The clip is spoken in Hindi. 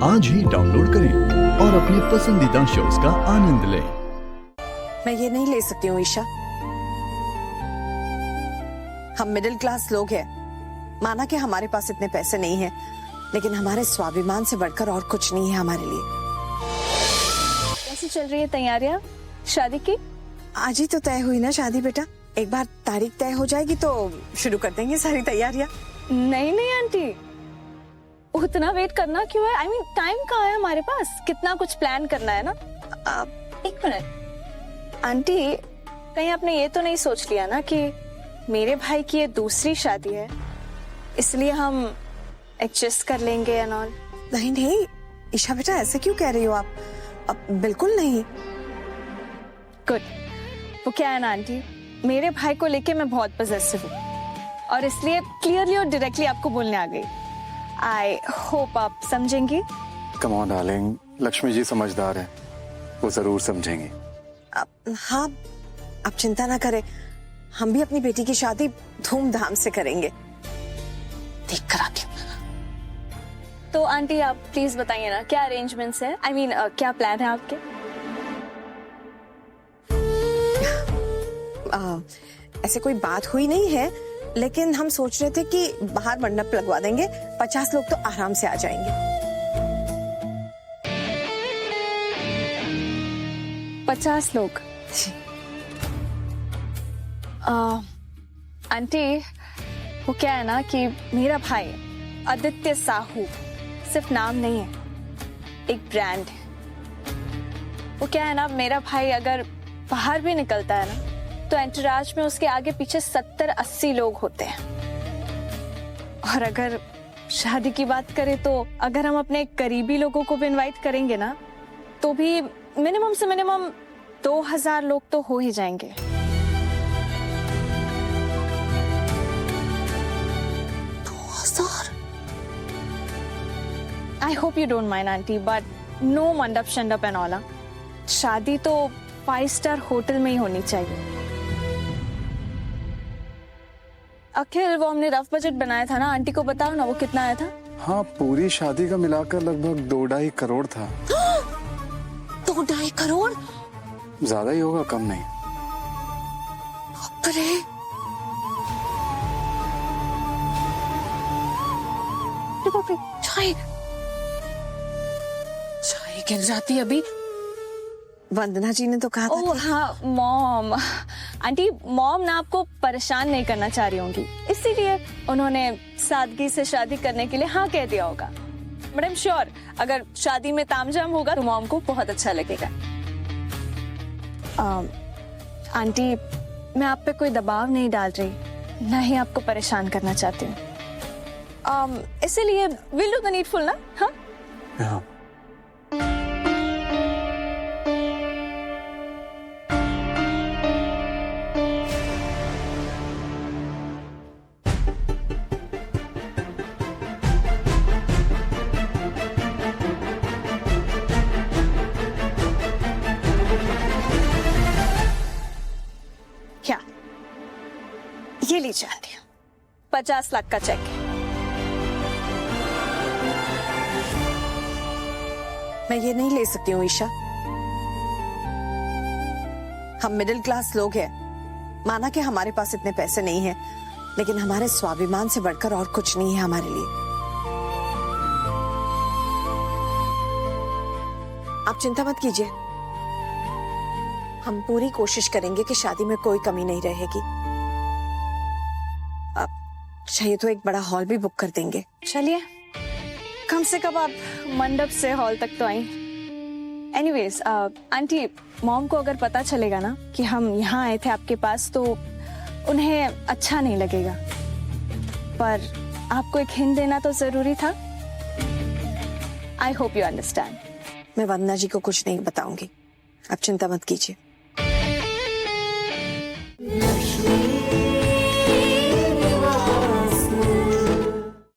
आज ही डाउनलोड करें और अपने पसंदीदा शोज का आनंद लें। मैं ये नहीं ले सकती हूँ ईशा। हम मिडिल क्लास लोग हैं। माना कि हमारे पास इतने पैसे नहीं हैं, लेकिन हमारे स्वाभिमान से बढ़कर और कुछ नहीं है हमारे लिए। कैसी चल रही है तैयारियां शादी की? आज ही तो तय हुई ना शादी बेटा। एक बार तारीख तय हो जाएगी तो शुरू कर देंगे सारी तैयारियां। नहीं आंटी, उतना वेट करना क्यों है? I mean, टाइम कहाँ है हमारे पास? कितना कुछ प्लान करना है ना। एक मिनट आंटी, कहीं आपने ये तो नहीं सोच लिया ना कि मेरे भाई की ये दूसरी शादी है, इसलिए हम एडजस्ट कर लेंगे एंड ऑल? नहीं ईशा बेटा, ऐसे क्यों कह रही हो आप? बिल्कुल नहीं। गुड। वो क्या है ना आंटी, मेरे भाई को लेके मैं बहुत पॉजेसिव हूँ और इसलिए क्लियरली और डायरेक्टली आपको बोलने आ गई। आई होप आप समझेंगी। Come on darling, Lakshmi ji समझदार है, वो जरूर समझेंगी। हाँ, आप चिंता ना करें, हम भी अपनी बेटी की शादी धूमधाम से करेंगे। देख कर आती हूँ। तो आंटी आप प्लीज बताइए ना, क्या अरेंजमेंट्स है? I mean, क्या प्लान है आपके? ऐसे कोई बात हुई नहीं है, लेकिन हम सोच रहे थे कि बाहर मंडप लगवा देंगे, 50 लोग तो आराम से आ जाएंगे। 50 लोग? आंटी, वो क्या है ना कि मेरा भाई आदित्य साहू सिर्फ नाम नहीं है, एक ब्रांड है। वो क्या है ना, मेरा भाई अगर बाहर भी निकलता है ना तो एंटोराज में उसके आगे पीछे 70-80 लोग होते हैं। और अगर शादी की बात करें तो अगर हम अपने करीबी लोगों को भी इनवाइट करेंगे ना तो भी मिनिमम से मिनिमम 2000 लोग तो हो ही जाएंगे। I hope you don't mind aunty, but no मंडप शंडप एंड ऑल। शादी तो 5 स्टार होटल में ही होनी चाहिए। अखिल, वो हमने रफ बजट बनाया था ना, आंटी को बताओ ना वो कितना आया था? हाँ, पूरी शादी का मिलाकर लगभग 2-2.5 करोड़ था। 2-2.5 करोड़? ज्यादा ही होगा, कम नहीं। अरे चाय गिर जाती अभी। वंदना जी ने तो कहा था। ओह हाँ, मॉम। आंटी, मॉम ना आपको परेशान नहीं करना चाह रही होंगी, इसीलिए उन्होंने सादगी से शादी करने के लिए हाँ कह दिया होगा। बट आई एम श्योर अगर शादी में तामझाम होगा तो मॉम को बहुत अच्छा लगेगा। आंटी, मैं आप पे कोई दबाव नहीं डाल रही, ना ही आपको परेशान करना चाहती हूँ। इसीलिए विल डू द नीडफुल ना। हाँ हाँ। क्या ये लीजिए आंटी, 50 लाख का चेक है। मैं ये नहीं ले सकती हूँ ईशा। हम मिडिल क्लास लोग हैं। माना कि हमारे पास इतने पैसे नहीं हैं, लेकिन हमारे स्वाभिमान से बढ़कर और कुछ नहीं है हमारे लिए। आप चिंता मत कीजिए, हम पूरी कोशिश करेंगे कि शादी में कोई कमी नहीं रहेगी। अब चाहिए तो एक बड़ा हॉल भी बुक कर देंगे। चलिए, कम से कम आप मंडप से हॉल तक तो आई। एनीवेज आंटी, मॉम को अगर पता चलेगा ना कि हम यहाँ आए थे आपके पास तो उन्हें अच्छा नहीं लगेगा, पर आपको एक हिंट देना तो जरूरी था। I hope you understand. मैं वंदना जी को कुछ नहीं बताऊंगी, आप चिंता मत कीजिए।